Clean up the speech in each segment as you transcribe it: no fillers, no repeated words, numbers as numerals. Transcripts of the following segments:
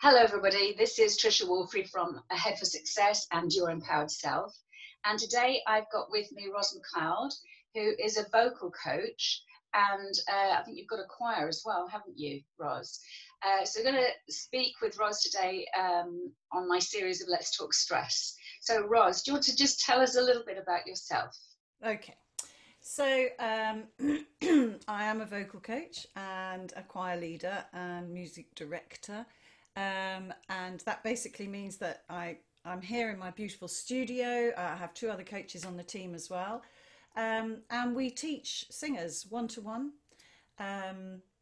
Hello, everybody. This is Trisha Wolfrey from Ahead for Success and Your Empowered Self. And today I've got with me Roz McLeod, who is a vocal coach. And I think you've got a choir as well, haven't you, Roz? So we're going to speak with Roz today on my series of Let's Talk Stress. So, Roz, do you want to just tell us a little bit about yourself? Okay. So I am a vocal coach and a choir leader and music director. And that basically means that I'm here in my beautiful studio. I have two other coaches on the team as well. And we teach singers one-to-one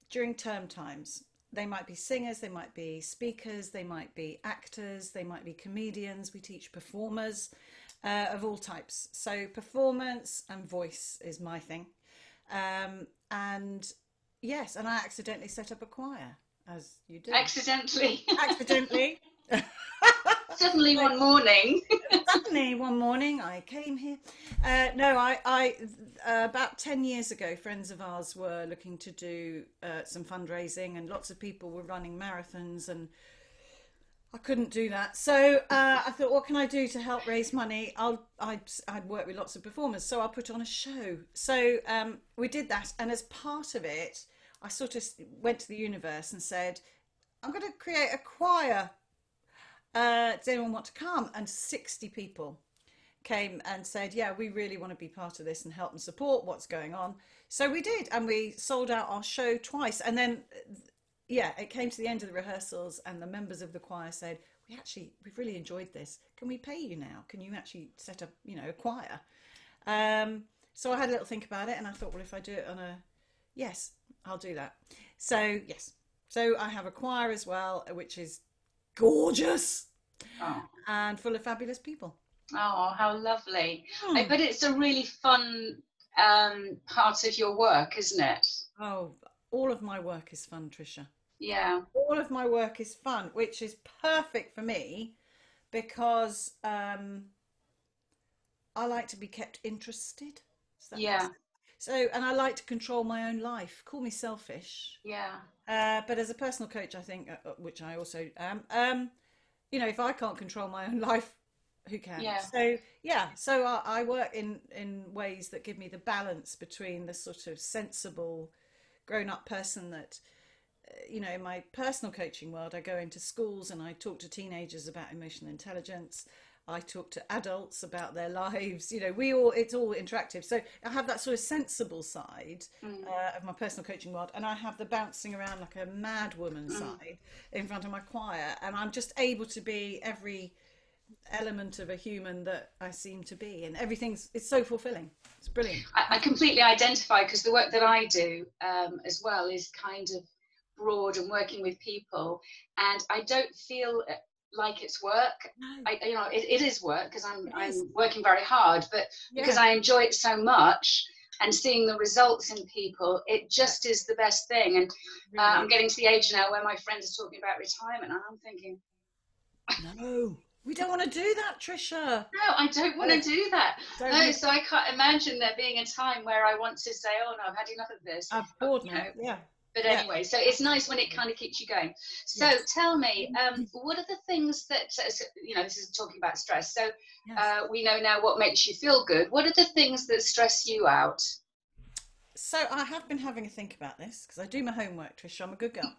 during term times. They might be singers, they might be speakers, they might be actors, they might be comedians. We teach performers of all types. So performance and voice is my thing. And yes, and I accidentally set up a choir, as you do. Accidentally. Accidentally. Suddenly one morning. Suddenly one morning I came here. No, I about 10 years ago, friends of ours were looking to do some fundraising, and lots of people were running marathons, and I couldn't do that. So I thought, what can I do to help raise money? I'd work with lots of performers, so I'll put on a show. So we did that, and as part of it, I sort of went to the universe and said, I'm going to create a choir. Does anyone want to come? And 60 people came and said, yeah, we really want to be part of this and help and support what's going on. So we did, and we sold out our show twice. And then, yeah, it came to the end of the rehearsals, and the members of the choir said, we've really enjoyed this. Can we pay you now? Can you actually set up, a choir? So I had a little think about it, and I thought, well, if I do it yes, I'll do that. So, yes. So I have a choir as well, which is gorgeous and full of fabulous people. Oh, how lovely. I bet it's a really fun part of your work, isn't it? Oh, all of my work is fun, Trisha. Yeah. All of my work is fun, which is perfect for me because I like to be kept interested. Yeah. So, and I like to control my own life. Call me selfish. Yeah. But as a personal coach, I think, which I also am, if I can't control my own life, who can? Yeah. So, yeah, so I work in ways that give me the balance between the sort of sensible, grown-up person that, in my personal coaching world, I go into schools and I talk to teenagers about emotional intelligence. I talk to adults about their lives. It's all interactive. So I have that sort of sensible side of my personal coaching world, and I have the bouncing around like a mad woman side in front of my choir, and I'm just able to be every element of a human that I seem to be, and it's so fulfilling. It's brilliant. I completely identify, because the work that I do as well is kind of broad and working with people, and I don't feel like it's work. No. It is work, because I'm working very hard, but because I enjoy it so much and seeing the results in people, it just is the best thing. And really? I'm getting to the age now where my friends are talking about retirement, and I'm thinking, no, we don't want to do that, Trisha. No, I don't want to do that. No, so I can't imagine there being a time where I want to say, oh no, I've had enough of this. I'm bored now. Yeah. But anyway, so it's nice when it kind of keeps you going. So tell me, what are the things that, this is talking about stress. So we know now what makes you feel good. What are the things that stress you out? So I have been having a think about this, because I do my homework, Trish. I'm a good girl.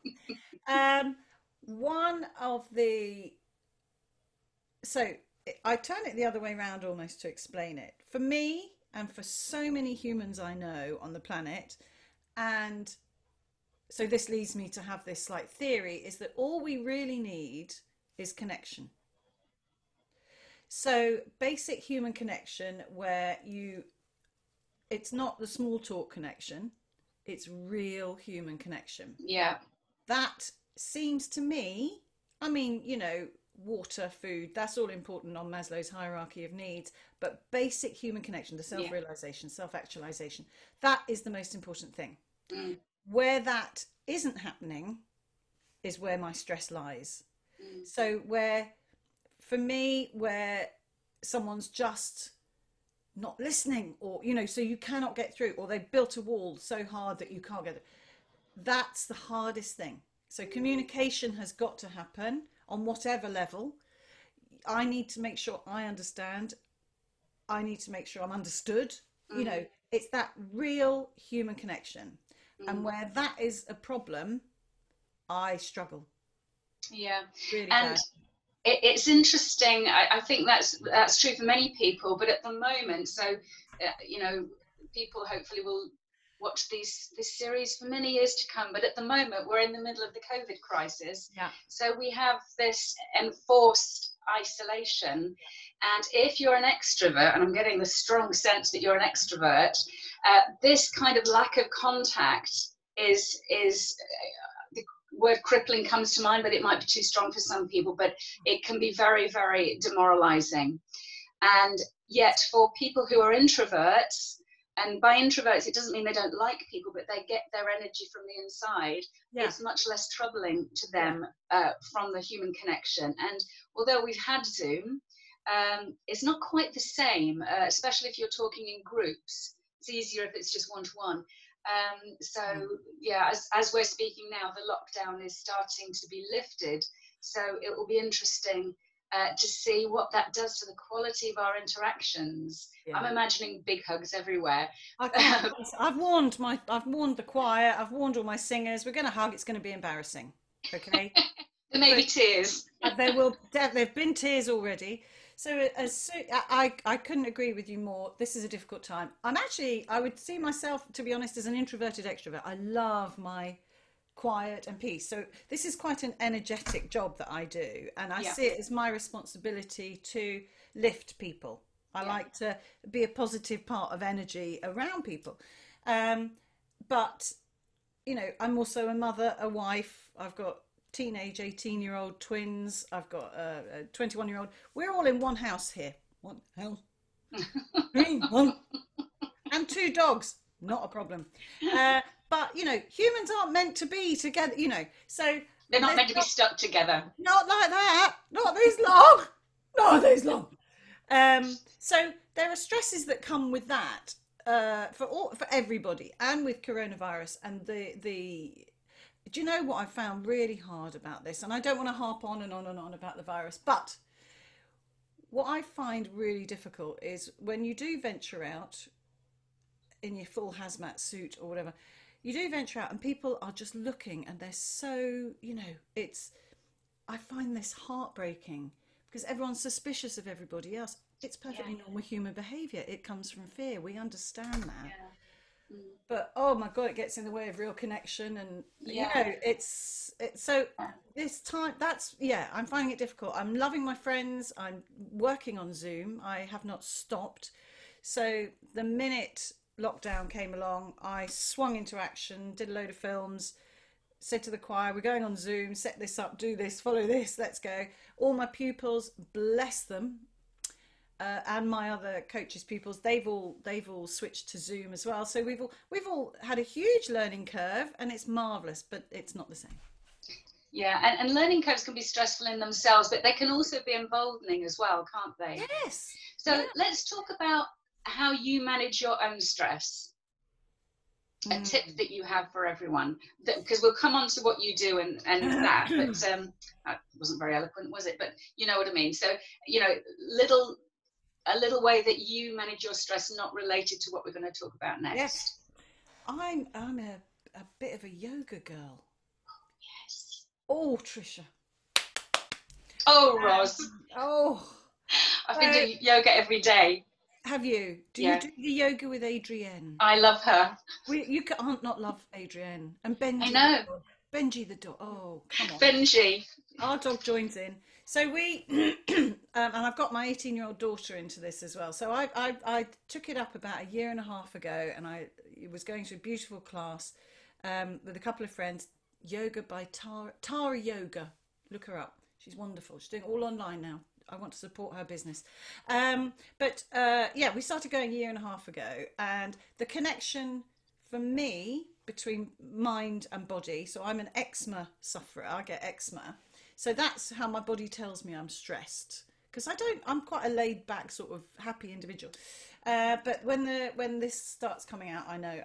So I turn it the other way around almost to explain it. For me, and for so many humans I know on the planet, and so this leads me to have this like theory, is that all we really need is connection. So basic human connection where it's not the small talk connection, it's real human connection. Yeah. That seems to me, water, food, that's all important on Maslow's hierarchy of needs, but basic human connection, the self-realization, self-actualization, that is the most important thing. Where that isn't happening is where my stress lies. So for me, where someone's just not listening, or so you cannot get through, or they've built a wall so hard that you can't get it, that's the hardest thing. So communication has got to happen. on whatever level. I need to make sure I understand. I need to make sure I'm understood. You know, it's that real human connection. And where that is a problem, I struggle. Yeah. Really And bad. it's interesting. I think that's true for many people, but at the moment, so you know, people hopefully will watch this series for many years to come. But at the moment, we're in the middle of the COVID crisis, Yeah. so we have this enforced isolation. And if you're an extrovert, and I'm getting the strong sense that you're an extrovert, this kind of lack of contact is the word crippling comes to mind, but it might be too strong for some people, but it can be very, very demoralizing. And yet for people who are introverts, and by introverts, it doesn't mean they don't like people, but they get their energy from the inside. Yeah. It's much less troubling to them from the human connection. And although we've had Zoom, it's not quite the same, especially if you're talking in groups. It's easier if it's just one-to-one. So yeah, as we're speaking now, the lockdown is starting to be lifted. So it will be interesting to see what that does to the quality of our interactions. Yeah. I'm imagining big hugs everywhere. I've warned the choir, I've warned all my singers, we're going to hug, it's going to be embarrassing. Okay. There may be tears. There've been tears already. So I couldn't agree with you more. This is a difficult time. I would see myself, to be honest, as an introverted extrovert. I love my quiet and peace. So this is quite an energetic job that I do. And I see it as my responsibility to lift people. I like to be a positive part of energy around people. But, you know, I'm also a mother, a wife. I've got teenage 18-year-old twins. I've got a 21-year-old. We're all in one house here. One house. And 2 dogs. Not a problem. But, you know, humans aren't meant to be together, you know. So they're not meant to be stuck together. Not like that. Not this long. Not this long. So there are stresses that come with that for everybody, and with coronavirus. And do you know what I found really hard about this? And I don't want to harp on and on and on about the virus, but what I find really difficult is when you do venture out in your full hazmat suit or whatever, you do venture out and people are just looking and they're so, you know, I find this heartbreaking because everyone's suspicious of everybody else. It's perfectly normal human behaviour. It comes from fear. We understand that. Yeah. But oh my God, it gets in the way of real connection, and you know, it's so this time I'm finding it difficult. I'm loving my friends. I'm working on Zoom. I have not stopped. So the minute lockdown came along, I swung into action, did a load of films, said to the choir, we're going on Zoom, set this up, do this, follow this, let's go. All my pupils, bless them, and my other coaches' pupils, they've all switched to Zoom as well. So we've all had a huge learning curve, and it's marvelous, but it's not the same. Yeah, and learning curves can be stressful in themselves, but they can also be emboldening as well, can't they? Yes. So let's talk about how you manage your own stress. A tip that you have for everyone, because we'll come on to what you do and that, but that wasn't very eloquent, was it? But you know what I mean. So, you know, a little way that you manage your stress, not related to what we're going to talk about next. Yes, I'm a bit of a yoga girl. Yes. Oh, Trisha. Oh, Roz. I've been doing yoga every day. Have you? Do you do the yoga with Adrienne? I love her. You can't not love Adrienne. And Benji. I know. Benji the dog. Oh, come on. Benji. Our dog joins in. So we, and I've got my 18-year-old daughter into this as well. So I took it up about 1.5 years ago, and I was going to a beautiful class with a couple of friends. Yoga by Tara Yoga. Look her up. She's wonderful. She's doing it all online now. I want to support her business. We started going 1.5 years ago, and the connection for me between mind and body. So I'm an eczema sufferer. I get eczema. So that's how my body tells me I'm stressed, because I'm quite a laid back sort of happy individual. But when this starts coming out, I know,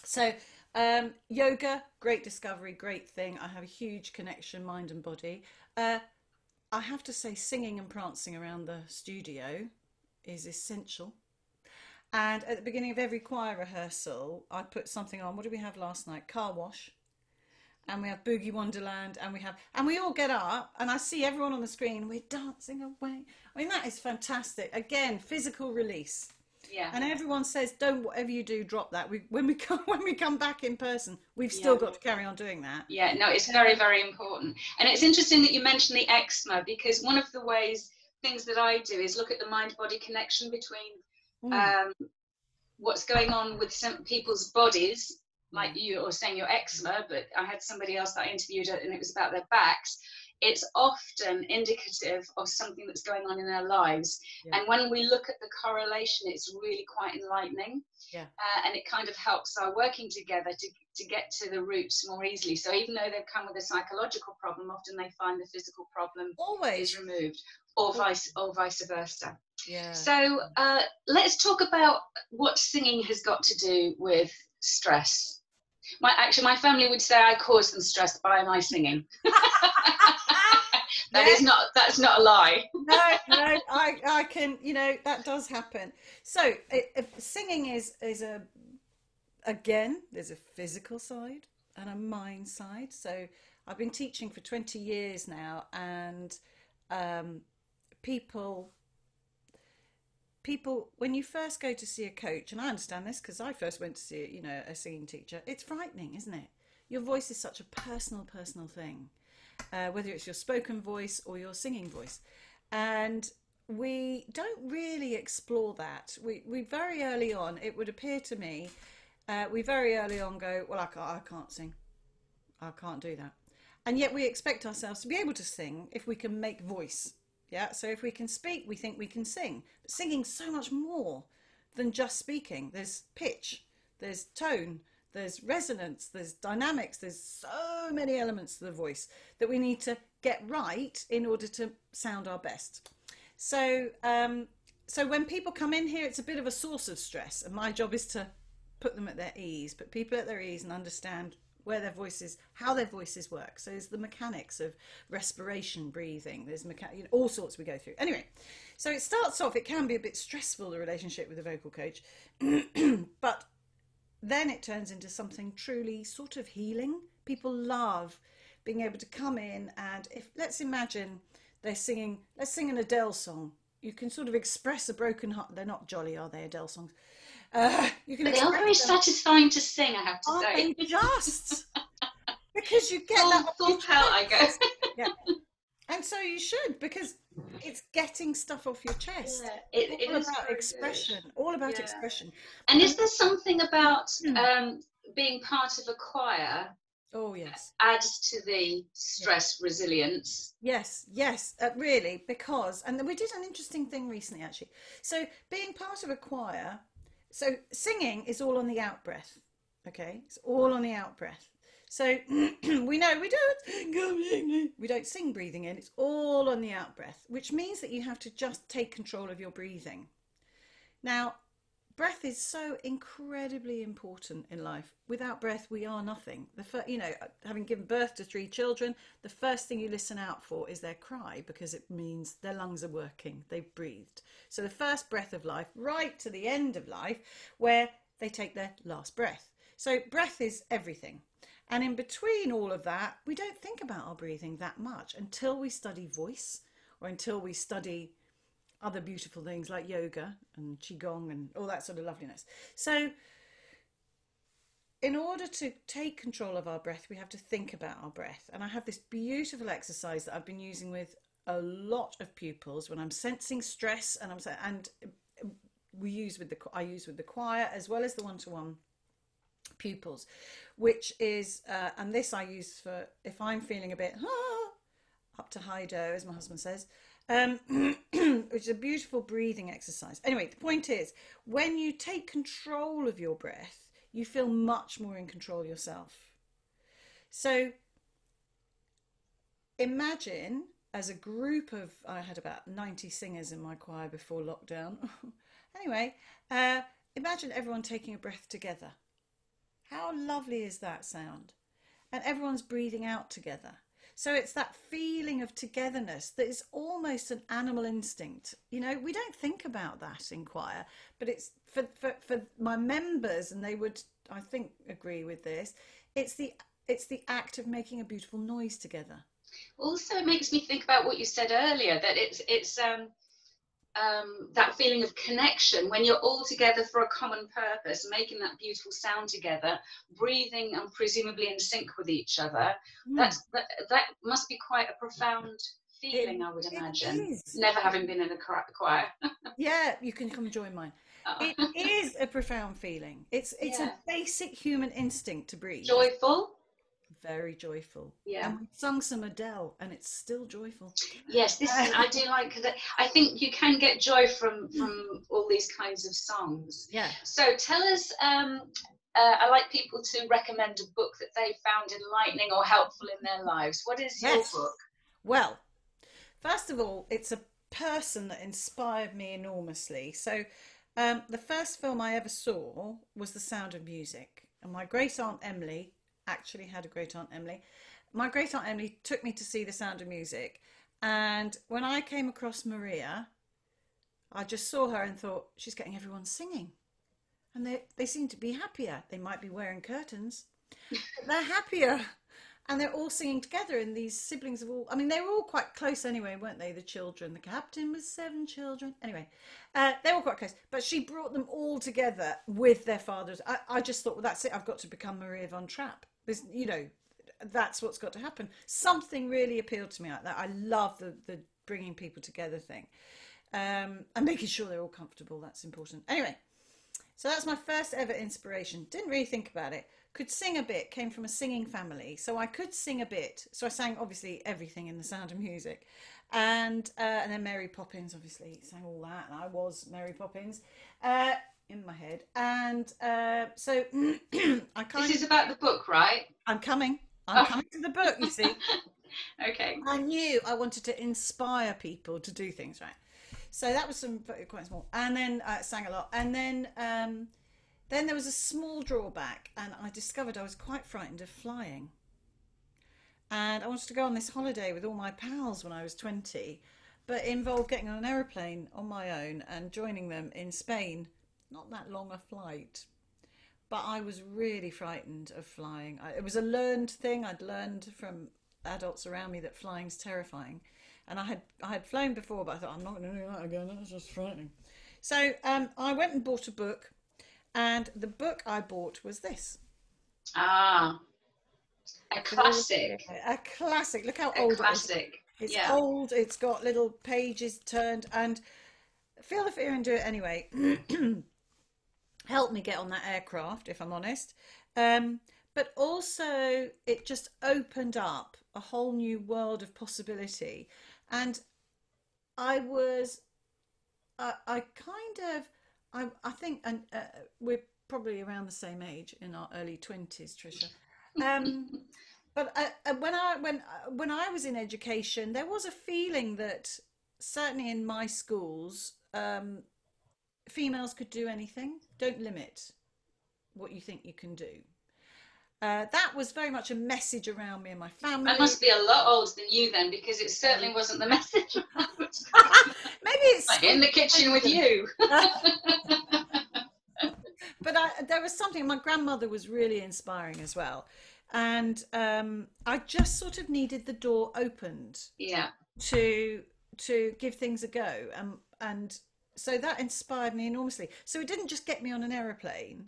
So Yoga, great discovery, great thing. I have a huge connection, mind and body. I have to say, singing and prancing around the studio is essential. And at the beginning of every choir rehearsal, I put something on. What did we have last night? Car Wash. And we have Boogie Wonderland, and we all get up, and I see everyone on the screen. We're dancing away. I mean, that is fantastic. Again, physical release. Yeah. And everyone says, "Don't whatever you do, drop that." When we come back in person, we've still got to carry on doing that. Yeah, no, it's very, very important. And it's interesting that you mentioned the eczema, because one of the things that I do is look at the mind-body connection between what's going on with some people's bodies. Like you were saying, your eczema, but I had somebody else that I interviewed and it was about their backs. It's often indicative of something that's going on in their lives. Yeah. And when we look at the correlation, it's really quite enlightening. Yeah. And it kind of helps our working together to get to the roots more easily. So even though they've come with a psychological problem, often they find the physical problem is removed, or vice versa. Yeah. So let's talk about what singing has got to do with stress. My family would say I cause them stress by my singing. That's not a lie. No, I can, that does happen. So singing is again, there's a physical side and a mind side. So I've been teaching for 20 years now, and people, when you first go to see a coach, and I understand this because I first went to see a singing teacher, it's frightening, isn't it? Your voice is such a personal thing, whether it's your spoken voice or your singing voice, and we don't really explore that. We very early on, it would appear to me, we very early on go, well, I can't sing, I can't do that, and yet we expect ourselves to be able to sing if we can make voice. Yeah, so if we can speak, we think we can sing. But singing's so much more than just speaking. There's pitch, there's tone, there's resonance, there's dynamics, there's so many elements to the voice that we need to get right in order to sound our best. So when people come in here, it's a bit of a source of stress, and my job is to put them at their ease, put people at their ease and understand where their voices, how their voices work. So there's the mechanics of respiration, breathing, there's all sorts we go through. Anyway, so it starts off, it can be a bit stressful, the relationship with a vocal coach, but then it turns into something truly sort of healing. People love being able to come in, and let's imagine let's sing an Adele song. You can sort of express a broken heart. They're not jolly, are they, Adele songs? You can. But they are very satisfying to sing, I have to say. They just because you get full pelt, I guess. Yeah, and so you should, because it's getting stuff off your chest. Yeah, it all is about expression. Good. All about expression. And is there something about being part of a choir? Oh yes, adds to the stress resilience. Yes, really, because we did an interesting thing recently actually. So being part of a choir. So singing is all on the out breath, okay? It's all on the out breath. So we know we don't sing breathing in, it's all on the out breath, which means that you have to just take control of your breathing. Now, breath is so incredibly important in life. Without breath, we are nothing. Having given birth to 3 children, the first thing you listen out for is their cry, because it means their lungs are working, they've breathed. So the first breath of life, right to the end of life, where they take their last breath. So breath is everything. And in between all of that, we don't think about our breathing that much until we study voice, or until we study other beautiful things like yoga and qigong and all that sort of loveliness. So in order to take control of our breath, we have to think about our breath. And I have this beautiful exercise that I've been using with a lot of pupils when I'm sensing stress, and I use with the choir as well as the one-to-one pupils, which is and this I use for if I'm feeling a bit up to high do, as my husband says, which is a beautiful breathing exercise. Anyway, the point is, when you take control of your breath, you feel much more in control yourself. So imagine as a group of, I had about 90 singers in my choir before lockdown. Anyway, imagine everyone taking a breath together. How lovely is that sound? And everyone's breathing out together. So it's that feeling of togetherness that is almost an animal instinct. You know, we don't think about that in choir, but it's for my members, and they would, I think, agree with this. It's the act of making a beautiful noise together. Also, it makes me think about what you said earlier, that it's that feeling of connection when you're all together for a common purpose, making that beautiful sound together, breathing and presumably in sync with each other. That must be quite a profound feeling, I would imagine. Never having been in a choir. Yeah, you can come join mine. It is a profound feeling. It's a basic human instinct to breathe. Joyful. Very joyful. Yeah. And we sung some Adele, and it's still joyful. Yes, I do like that. I think you can get joy from all these kinds of songs. Yeah. So tell us, I like people to recommend a book that they found enlightening or helpful in their lives. What is your book? Well, first of all, it's a person that inspired me enormously. So the first film I ever saw was The Sound of Music, and my great aunt Emily actually had a great aunt Emily. My great aunt Emily took me to see The Sound of Music, and when I came across Maria, I just saw her and thought, she's getting everyone singing, and they seem to be happier. They might be wearing curtains, but they're happier, and they're all singing together. And these siblings of all, I mean, they were all quite close anyway, weren't they? The children, the captain with 7 children. Anyway, they were quite close, but she brought them all together with their fathers. I just thought, well, that's it. I've got to become Maria von Trapp. There's, you know, that's what's got to happen. Something really appealed to me like that. I love the bringing people together thing, and making sure they're all comfortable. That's important. Anyway, so that's my first ever inspiration. Didn't really think about it. Could sing a bit. Came from a singing family, so I could sing a bit. So I sang obviously everything in The Sound of Music, and then Mary Poppins. Obviously sang all that, and I was Mary Poppins. In my head, and so I kind This is about the book, right? I'm coming to the book, you see. Okay. I knew I wanted to inspire people to do things, right? So that was quite small, and then I sang a lot, and then there was a small drawback, and I discovered I was quite frightened of flying, and I wanted to go on this holiday with all my pals when I was 20, but it involved getting on an aeroplane on my own and joining them in Spain. Not that long a flight, but I was really frightened of flying. It was a learned thing. I'd learned from adults around me that flying's terrifying, and I had flown before, but I thought, I'm not going to do that again. That's just frightening. So I went and bought a book, and the book I bought was this. A classic. A classic. Look how old it is. It's old. It's got little pages turned, and Feel the Fear and Do It Anyway. Helped me get on that aircraft, if I'm honest. But also it just opened up a whole new world of possibility. And I think, and we're probably around the same age, in our early 20s, Tricia. But when I was in education, there was a feeling that certainly in my schools, females could do anything. Don't limit what you think you can do. That was very much a message around me and my family. I must be a lot older than you then, because it certainly wasn't the message. Maybe it's like in the kitchen with you. But there was something. My grandmother was really inspiring as well, and I just sort of needed the door opened. Yeah. To give things a go, and so that inspired me enormously. So it didn't just get me on an aeroplane,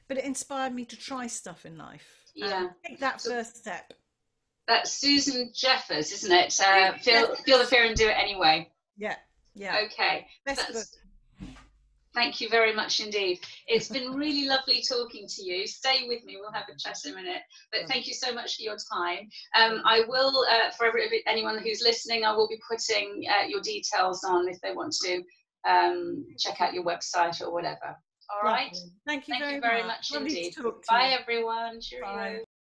but it inspired me to try stuff in life. Yeah. Take that first step. That's Susan Jeffers, isn't it? Feel the Fear and Do It Anyway. Yeah. Okay. Best book. Thank you very much indeed. It's been really lovely talking to you. Stay with me, we'll have a chat in a minute. But thank you so much for your time. I will, for anyone who's listening, I will be putting your details on if they want to check out your website or whatever. All right. Thank you very much Lovely indeed. to talk to Bye you. everyone. Cheerio. Bye.